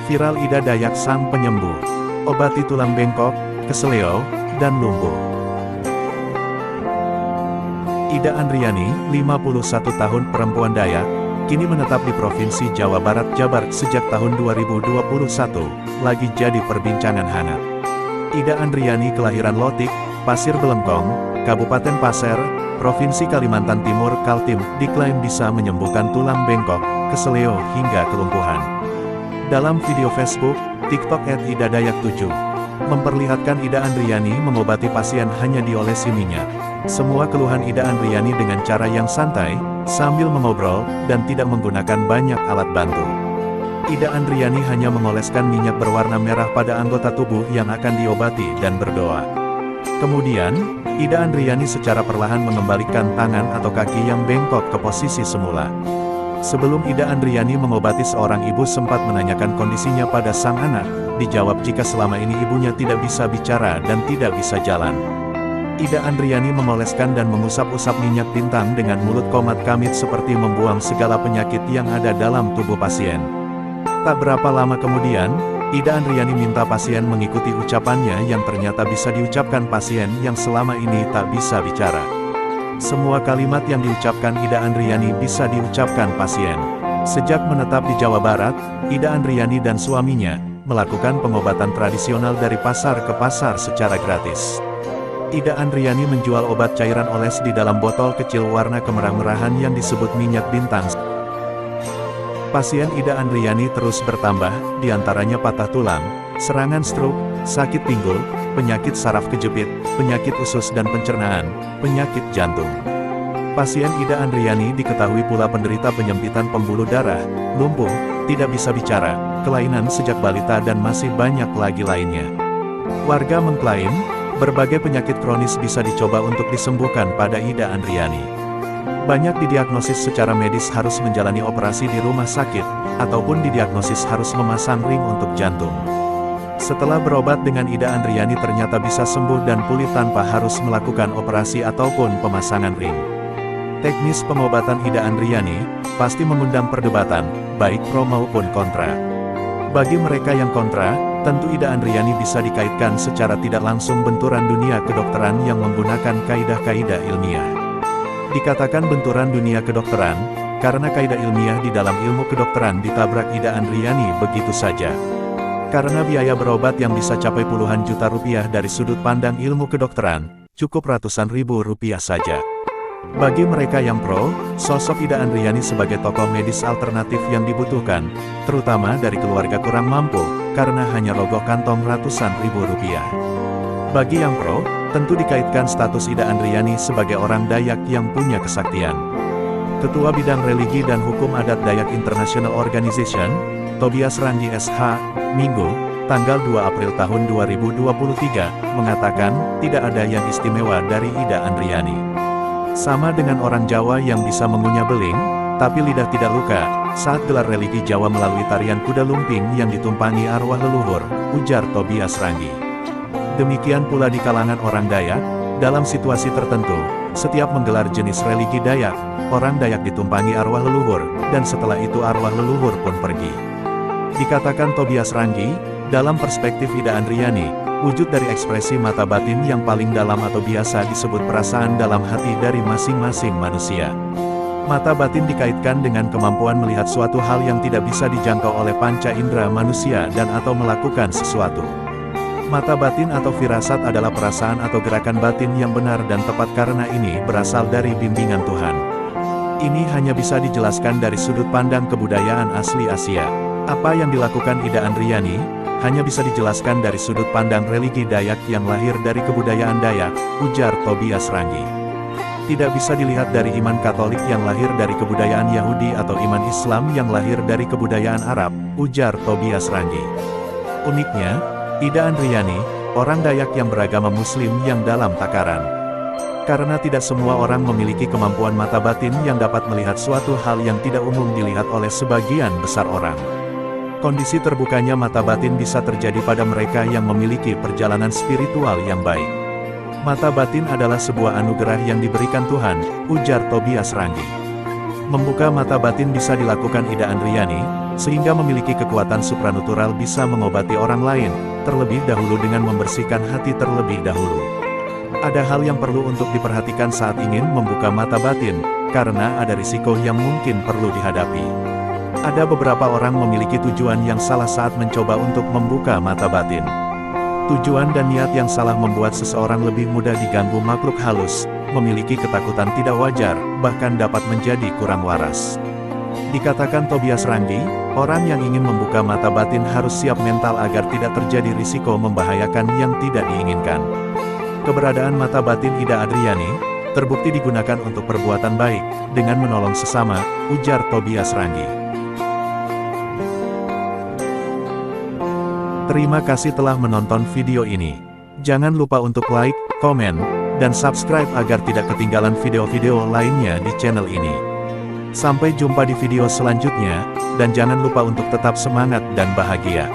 Viral Ida Dayak sang penyembuh. Obati tulang bengkok, keseleo, dan lumpuh. Ida Andriani, 51 tahun, perempuan Dayak, kini menetap di Provinsi Jawa Barat, Jabar sejak tahun 2021, lagi jadi perbincangan hangat. Ida Andriani kelahiran Lotik, Pasir Belengkong, Kabupaten Pasir, Provinsi Kalimantan Timur, Kaltim, diklaim bisa menyembuhkan tulang bengkok, keseleo, hingga kelumpuhan. Dalam video Facebook, TikTok @idadayak7, memperlihatkan Ida Andriani mengobati pasien hanya diolesi minyak. Semua keluhan Ida Andriani dengan cara yang santai, sambil mengobrol, dan tidak menggunakan banyak alat bantu. Ida Andriani hanya mengoleskan minyak berwarna merah pada anggota tubuh yang akan diobati dan berdoa. Kemudian, Ida Andriani secara perlahan mengembalikan tangan atau kaki yang bengkok ke posisi semula. Sebelum Ida Andriani mengobati, seorang ibu sempat menanyakan kondisinya pada sang anak. Dijawab jika selama ini ibunya tidak bisa bicara dan tidak bisa jalan. Ida Andriani mengoleskan dan mengusap-usap minyak bintang dengan mulut komat kamit seperti membuang segala penyakit yang ada dalam tubuh pasien. Tak berapa lama kemudian, Ida Andriani minta pasien mengikuti ucapannya yang ternyata bisa diucapkan pasien yang selama ini tak bisa bicara. Semua kalimat yang diucapkan Ida Andriani bisa diucapkan pasien. Sejak menetap di Jawa Barat, Ida Andriani dan suaminya melakukan pengobatan tradisional dari pasar ke pasar secara gratis. Ida Andriani menjual obat cairan oles di dalam botol kecil warna kemerah-merahan yang disebut minyak bintang. Pasien Ida Andriani terus bertambah, diantaranya patah tulang, serangan stroke, sakit pinggul, penyakit saraf kejepit, penyakit usus dan pencernaan, penyakit jantung. Pasien Ida Andriani diketahui pula penderita penyempitan pembuluh darah, lumpuh, tidak bisa bicara, kelainan sejak balita dan masih banyak lagi lainnya. Warga mengklaim, berbagai penyakit kronis bisa dicoba untuk disembuhkan pada Ida Andriani. Banyak didiagnosis secara medis harus menjalani operasi di rumah sakit, ataupun didiagnosis harus memasang ring untuk jantung. Setelah berobat dengan Ida Andriani ternyata bisa sembuh dan pulih tanpa harus melakukan operasi ataupun pemasangan ring. Teknis pengobatan Ida Andriani pasti mengundang perdebatan, baik pro maupun kontra. Bagi mereka yang kontra, tentu Ida Andriani bisa dikaitkan secara tidak langsung benturan dunia kedokteran yang menggunakan kaidah-kaidah ilmiah. Dikatakan benturan dunia kedokteran, karena kaidah ilmiah di dalam ilmu kedokteran ditabrak Ida Andriani begitu saja. Karena biaya berobat yang bisa capai puluhan juta rupiah dari sudut pandang ilmu kedokteran, cukup ratusan ribu rupiah saja. Bagi mereka yang pro, sosok Ida Andriani sebagai tokoh medis alternatif yang dibutuhkan, terutama dari keluarga kurang mampu, karena hanya rogoh kantong ratusan ribu rupiah. Bagi yang pro, tentu dikaitkan status Ida Andriani sebagai orang Dayak yang punya kesaktian. Ketua Bidang Religi dan Hukum Adat Dayak International Organization, Tobias Ranggi SH, Minggu, tanggal 2 April tahun 2023, mengatakan, tidak ada yang istimewa dari Ida Andriani. Sama dengan orang Jawa yang bisa mengunyah beling, tapi lidah tidak luka, saat gelar religi Jawa melalui tarian kuda lumping yang ditumpangi arwah leluhur, ujar Tobias Ranggi. Demikian pula di kalangan orang Dayak, dalam situasi tertentu, setiap menggelar jenis religi Dayak, orang Dayak ditumpangi arwah leluhur, dan setelah itu arwah leluhur pun pergi. Dikatakan Tobias Ranggi, dalam perspektif Ida Andriani, wujud dari ekspresi mata batin yang paling dalam atau biasa disebut perasaan dalam hati dari masing-masing manusia. Mata batin dikaitkan dengan kemampuan melihat suatu hal yang tidak bisa dijangkau oleh panca indera manusia dan atau melakukan sesuatu. Mata batin atau firasat adalah perasaan atau gerakan batin yang benar dan tepat karena ini berasal dari bimbingan Tuhan. Ini hanya bisa dijelaskan dari sudut pandang kebudayaan asli Asia. Apa yang dilakukan Ida Andriani, hanya bisa dijelaskan dari sudut pandang religi Dayak yang lahir dari kebudayaan Dayak, ujar Tobias Ranggi. Tidak bisa dilihat dari iman Katolik yang lahir dari kebudayaan Yahudi atau iman Islam yang lahir dari kebudayaan Arab, ujar Tobias Ranggi. Uniknya, Ida Andriani, orang Dayak yang beragama Muslim yang dalam takaran. Karena tidak semua orang memiliki kemampuan mata batin yang dapat melihat suatu hal yang tidak umum dilihat oleh sebagian besar orang. Kondisi terbukanya mata batin bisa terjadi pada mereka yang memiliki perjalanan spiritual yang baik. Mata batin adalah sebuah anugerah yang diberikan Tuhan, ujar Tobias Ranggi. Membuka mata batin bisa dilakukan Ida Andriani, sehingga memiliki kekuatan supranatural bisa mengobati orang lain, terlebih dahulu dengan membersihkan hati terlebih dahulu. Ada hal yang perlu untuk diperhatikan saat ingin membuka mata batin, karena ada risiko yang mungkin perlu dihadapi. Ada beberapa orang memiliki tujuan yang salah saat mencoba untuk membuka mata batin. Tujuan dan niat yang salah membuat seseorang lebih mudah diganggu makhluk halus, memiliki ketakutan tidak wajar, bahkan dapat menjadi kurang waras. Dikatakan Tobias Ranggi, orang yang ingin membuka mata batin harus siap mental agar tidak terjadi risiko membahayakan yang tidak diinginkan. Keberadaan mata batin Ida Adriani terbukti digunakan untuk perbuatan baik, dengan menolong sesama, ujar Tobias Ranggi. Terima kasih telah menonton video ini. Jangan lupa untuk like, komen, dan subscribe agar tidak ketinggalan video-video lainnya di channel ini. Sampai jumpa di video selanjutnya, dan jangan lupa untuk tetap semangat dan bahagia.